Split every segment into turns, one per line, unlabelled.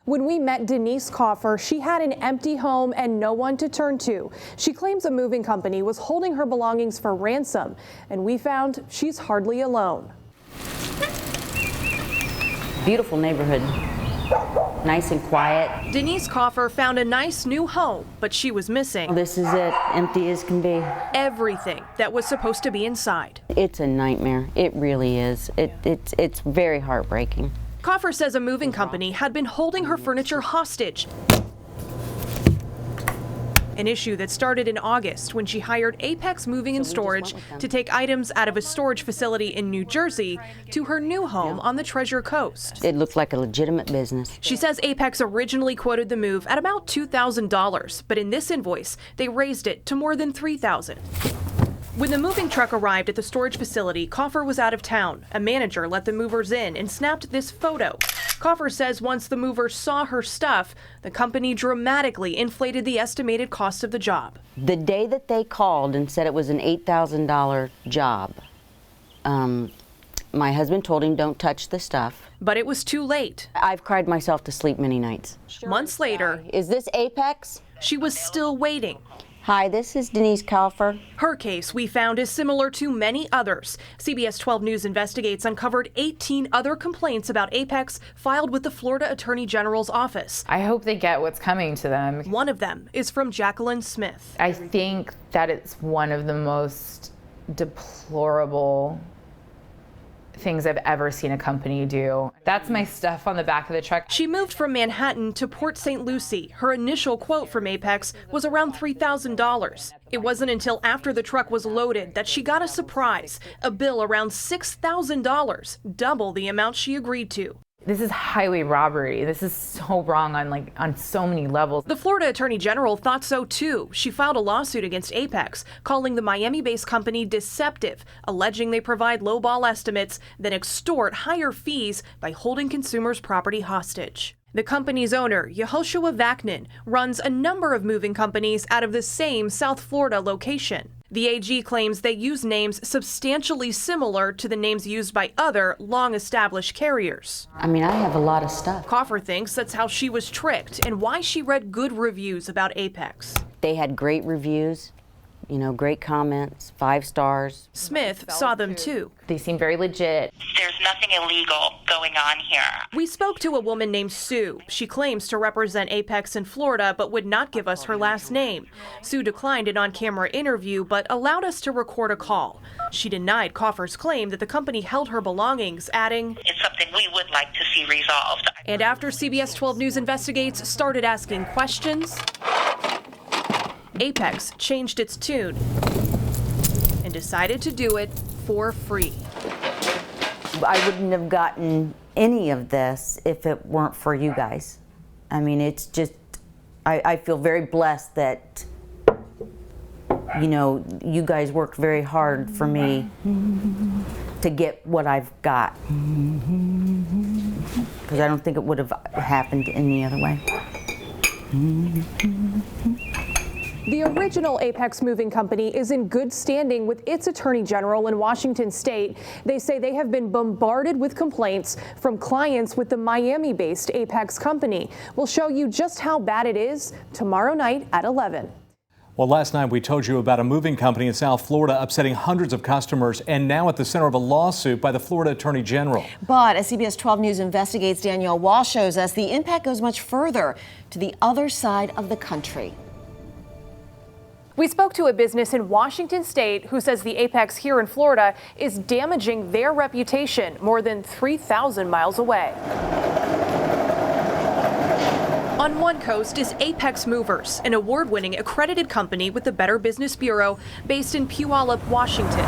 When we met Denise Coffer, she had an empty home and no one to turn to. She claims a moving company was holding her belongings for ransom, and we found she's hardly alone.
Beautiful neighborhood, nice and quiet.
Denise Coffer found a nice new home, but she was missing.
This is it, empty as can be.
Everything that was supposed to be inside.
It's a nightmare, it really is. It's very heartbreaking.
Coffer says a moving company had been holding her furniture hostage. An issue that started in August when she hired Apex Moving and Storage to take items out of a storage facility in New Jersey to her new home on the Treasure Coast.
It looked like a legitimate business.
She says Apex originally quoted the move at about $2,000, but in this invoice, they raised it to more than $3,000. When the moving truck arrived at the storage facility, Coffer was out of town. A manager let the movers in and snapped this photo. Coffer says once the movers saw her stuff, the company dramatically inflated the estimated cost of the job.
The day that they called and said it was an $8,000 job, my husband told him don't touch the stuff.
But it was too late.
I've cried myself to sleep many nights.
Months later,
Is this Apex?
she was still waiting.
Hi, this is Denise Coffer.
Her case, we found, is similar to many others. CBS 12 News Investigates uncovered 18 other complaints about Apex filed with the Florida Attorney General's office.
I hope they get what's coming to them.
One of them is from Jacqueline Smith.
I think that it's one of the most deplorable things I've ever seen a company do. That's my stuff on the back of the truck.
She moved from Manhattan to Port St. Lucie. Her initial quote from Apex was around $3,000. It wasn't until after the truck was loaded that she got a surprise, a bill around $6,000, double the amount she agreed to.
This is highway robbery. This is so wrong on so many levels.
The Florida Attorney General thought so too. She filed a lawsuit against Apex, calling the Miami-based company deceptive, alleging they provide lowball estimates, then extort higher fees by holding consumers' property hostage. The company's owner, Yehoshua Vaknin, runs a number of moving companies out of the same South Florida location. The AG claims they use names substantially similar to the names used by other long-established carriers.
I mean, I have a lot of stuff.
Coffer thinks that's how she was tricked and why she read good reviews about Apex.
They had great reviews, you know, great comments, 5 stars.
Smith saw them too.
They seem very legit.
There's nothing illegal going on here.
We spoke to a woman named Sue. She claims to represent Apex in Florida, but would not give us her last name. Sue declined an on-camera interview, but allowed us to record a call. She denied Coffer's claim that the company held her belongings, adding,
It's something we would like to see resolved.
and after CBS 12 News Investigates started asking questions, Apex changed its tune and decided to do it for free.
I wouldn't have gotten any of this if it weren't for you guys. I mean, it's just, I feel very blessed that, you know, you guys worked very hard for me to get what I've got. Because I don't think it would have happened any other way.
The original Apex Moving Company is in good standing with its Attorney General in Washington State. They say they have been bombarded with complaints from clients with the Miami-based Apex Company. We'll show you just how bad it is tomorrow night at 11.
Well, last night we told you about a moving company in South Florida upsetting hundreds of customers and now at the center of a lawsuit by the Florida Attorney General.
But as CBS 12 News Investigates, Danielle Walsh shows us the impact goes much further to the other side of the country.
We spoke to a business in Washington State who says the Apex here in Florida is damaging their reputation more than 3,000 miles away. On one coast is Apex Movers, an award-winning accredited company with the Better Business Bureau based in Puyallup, Washington.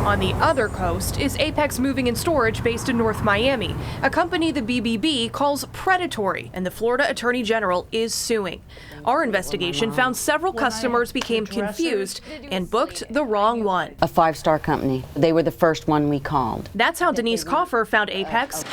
On the other coast is Apex Moving and Storage based in North Miami, a company the BBB calls predatory, and the Florida Attorney General is suing. Our investigation found several customers became confused and booked the wrong one.
A 5-star company. They were the first one we called.
That's how Denise Coffer found Apex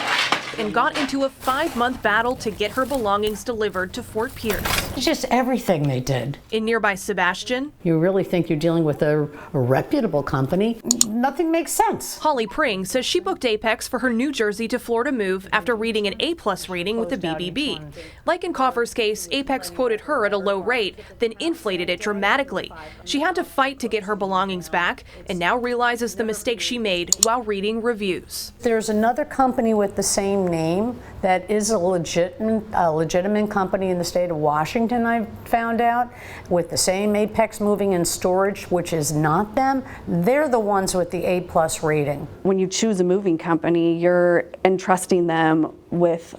and got into a 5-month battle to get her belongings delivered to Fort Pierce.
It's just everything they did.
In nearby Sebastian,
You really think you're dealing with a reputable company? Nothing makes sense.
Holly Pring says she booked Apex for her New Jersey to Florida move after reading an A+ rating with the BBB. Like in Coffer's case, Apex quoted her at a low rate, then inflated it dramatically. She had to fight to get her belongings back and now realizes the mistake she made while reading reviews.
There's another company with the same name that is a legitimate company in the state of Washington, I found out, with the same Apex Moving and Storage, which is not them. They're the ones with the A+ rating.
When you choose a moving company, you're entrusting them with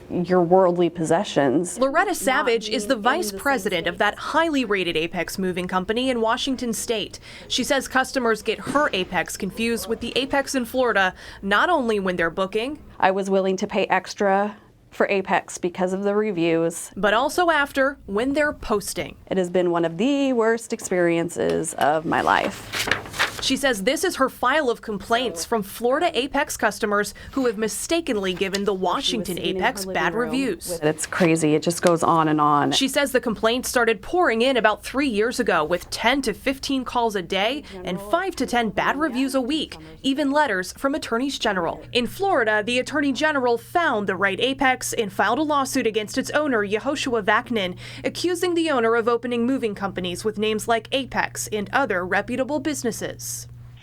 your worldly possessions.
Loretta Savage is the vice president of that highly rated Apex moving company in Washington state. She says customers get her Apex confused with the Apex in Florida, not only when they're booking,
I was willing to pay extra for Apex because of the reviews,
but also after when they're posting.
It has been one of the worst experiences of my life.
She says this is her file of complaints from Florida Apex customers who have mistakenly given the Washington Apex bad reviews.
It's crazy. It just goes on and on.
She says the complaints started pouring in about 3 years ago with 10 to 15 calls a day and 5 to 10 bad reviews a week, even letters from attorneys general. In Florida, the attorney general found the right Apex and filed a lawsuit against its owner, Yehoshua Vaknin, accusing the owner of opening moving companies with names like Apex and other reputable businesses.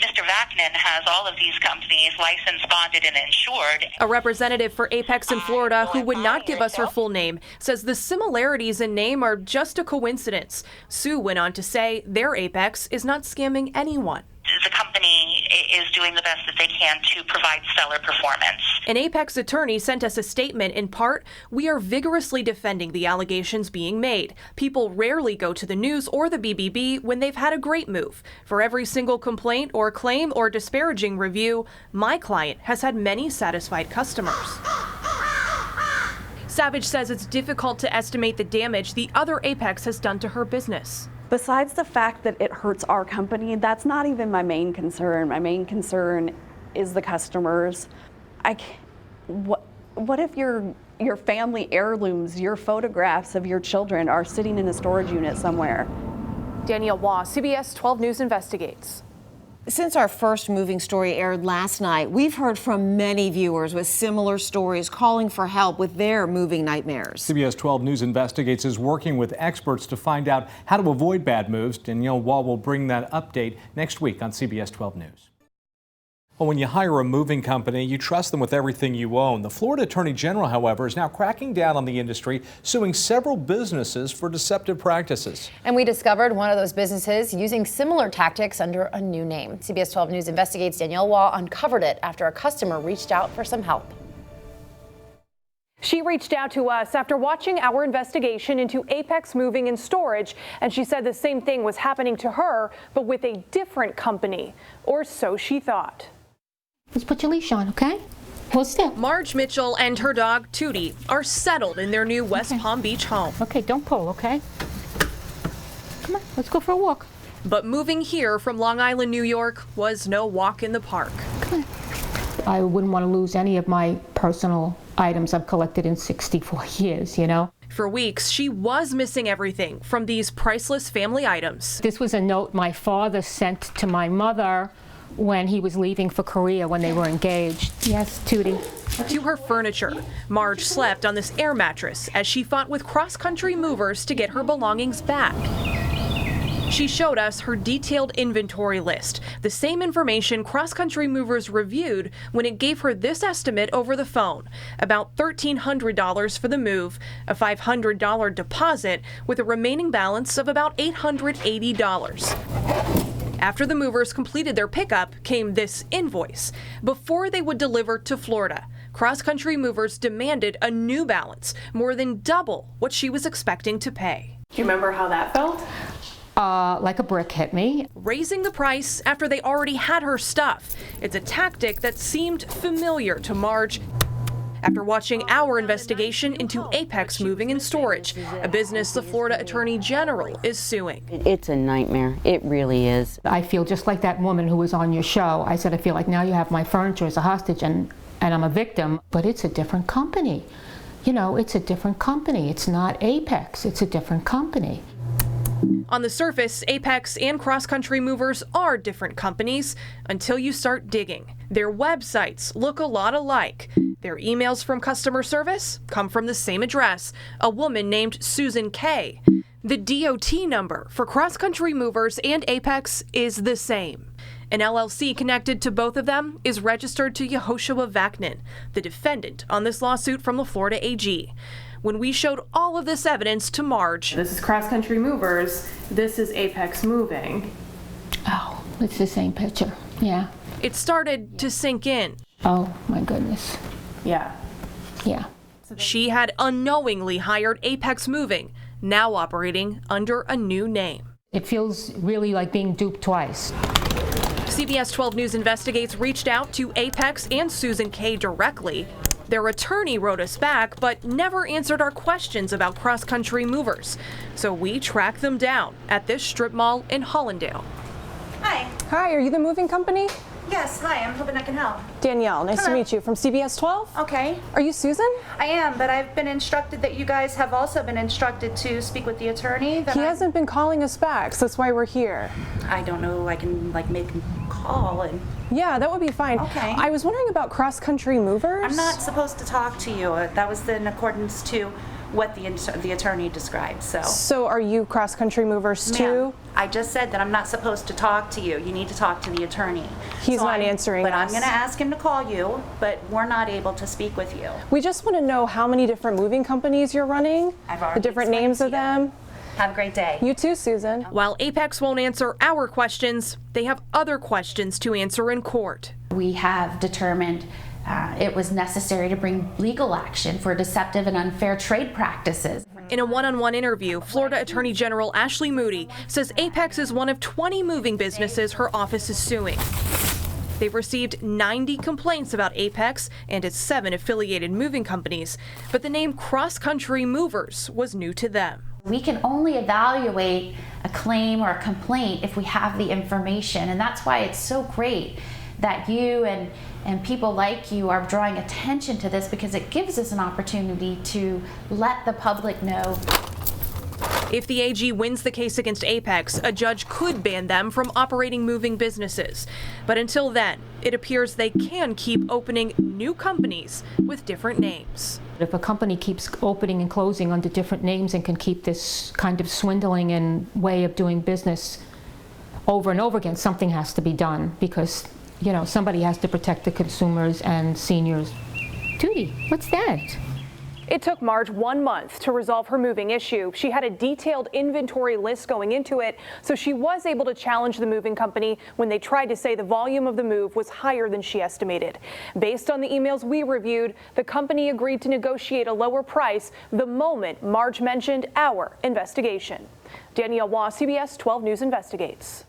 Mr. Vaknin has all of these companies licensed, bonded, and insured.
A representative for Apex in Florida, who would not give us her full name, says the similarities in name are just a coincidence. Sue went on to say their Apex is not scamming anyone.
The company is doing the best that they can to provide stellar performance.
An Apex attorney sent us a statement. In part, we are vigorously defending the allegations being made. People rarely go to the news or the BBB when they've had a great move. For every single complaint or claim or disparaging review, my client has had many satisfied customers. Savage says it's difficult to estimate the damage the other Apex has done to her business.
Besides the fact that it hurts our company, that's not even my main concern. My main concern is the customers. What if your family heirlooms, your photographs of your children are sitting in a storage unit somewhere?
Danielle Waugh, CBS 12 News investigates.
Since our first moving story aired last night, we've heard from many viewers with similar stories calling for help with their moving nightmares.
CBS 12 News Investigates is working with experts to find out how to avoid bad moves. Danielle Waugh will bring that update next week on CBS 12 News. Well, when you hire a moving company, you trust them with everything you own. The Florida Attorney General, however, is now cracking down on the industry, suing several businesses for deceptive practices.
And we discovered one of those businesses using similar tactics under a new name. CBS 12 News Investigates Danielle Waugh uncovered it after a customer reached out for some help.
She reached out to us after watching our investigation into Apex Moving and Storage, and she said the same thing was happening to her, but with a different company, or so she thought.
Let's put your leash on, okay? Hold still.
Marge Mitchell and her dog, Tootie, are settled in their new West Palm Beach home.
Okay, don't pull, okay? Come on, let's go for a walk.
But moving here from Long Island, New York, was no walk in the park.
Come on. I wouldn't want to lose any of my personal items I've collected in 64 years, you know?
For weeks, she was missing everything from these priceless family items.
This was a note my father sent to my mother when he was leaving for Korea when they were engaged. Yes, Tootie.
To her furniture. Marge slept on this air mattress as she fought with cross-country movers to get her belongings back. She showed us her detailed inventory list, the same information cross-country movers reviewed when it gave her this estimate over the phone, about $1,300 for the move, a $500 deposit, with a remaining balance of about $880. After the movers completed their pickup came this invoice. Before they would deliver to Florida, cross-country movers demanded a new balance, more than double what she was expecting to pay.
Do you remember how that felt?
Like a brick hit me.
Raising the price after they already had her stuff. It's a tactic that seemed familiar to Marge. After watching our investigation into Apex Moving and Storage, a business the Florida Attorney General is suing.
It's a nightmare. It really is.
I feel just like that woman who was on your show. I said, I feel like now you have my furniture as a hostage, and and I'm a victim, but it's a different company. You know, it's a different company. It's not Apex, it's a different company.
On the surface, Apex and Cross Country Movers are different companies until you start digging. Their websites look a lot alike. Their emails from customer service come from the same address, a woman named Susan K. The DOT number for Cross Country Movers and Apex is the same. An LLC connected to both of them is registered to Yehoshua Vaknin, the defendant on this lawsuit from the Florida AG. When we showed all of this evidence to Marge,
this is Cross Country Movers, this is Apex Moving.
Oh, it's the same picture, yeah.
it started to sink in.
Oh my goodness.
Yeah.
Yeah.
She had unknowingly hired Apex Moving, now operating under a new name.
It feels really like being duped twice.
CBS 12 News Investigates reached out to Apex and Susan K directly. Their attorney wrote us back, but never answered our questions about Cross Country Movers. So we tracked them down at this strip mall in Hollandale.
Hi.
Hi, are you the moving company?
Yes, hi, I'm hoping I can help.
Danielle, nice to meet you, from CBS 12?
Okay.
Are you Susan?
I am, but I've been instructed that you guys have also been instructed to speak with the attorney.
He hasn't been calling us back, so that's why we're here.
I don't know, I can make him call and...
Yeah, that would be fine.
Okay.
I was wondering about Cross Country Movers.
I'm not supposed to talk to you. That was in accordance to what the attorney described, so...
So are you Cross Country Movers too?
I just said that I'm not supposed to talk to you. You need to talk to the attorney.
He's not answering
But
us.
I'm going to ask him to call you, but we're not able to speak with you.
We just want to know how many different moving companies you're running,
I've already
the different
explained
names
to
of
you.
them.
Have a great day.
You too, Susan.
While Apex won't answer our questions, they have other questions to answer in court.
We have determined it was necessary to bring legal action for deceptive and unfair trade practices.
In a one-on-one interview, Florida Attorney General Ashley Moody says Apex is one of 20 moving businesses her office is suing. They've received 90 complaints about Apex and its 7 affiliated moving companies, but the name Cross Country Movers was new to them.
We can only evaluate a claim or a complaint if we have the information, and that's why it's so great that you and people like you are drawing attention to this, because it gives us an opportunity to let the public know.
If the AG wins the case against Apex, a judge could ban them from operating moving businesses. But until then, it appears they can keep opening new companies with different names.
If a company keeps opening and closing under different names and can keep this kind of swindling and way of doing business over and over again, something has to be done, because you know, somebody has to protect the consumers and seniors. Tootie, what's that?
It took Marge 1 month to resolve her moving issue. She had a detailed inventory list going into it, so she was able to challenge the moving company when they tried to say the volume of the move was higher than she estimated. Based on the emails we reviewed, the company agreed to negotiate a lower price the moment Marge mentioned our investigation. Danielle Waugh, CBS 12 News Investigates.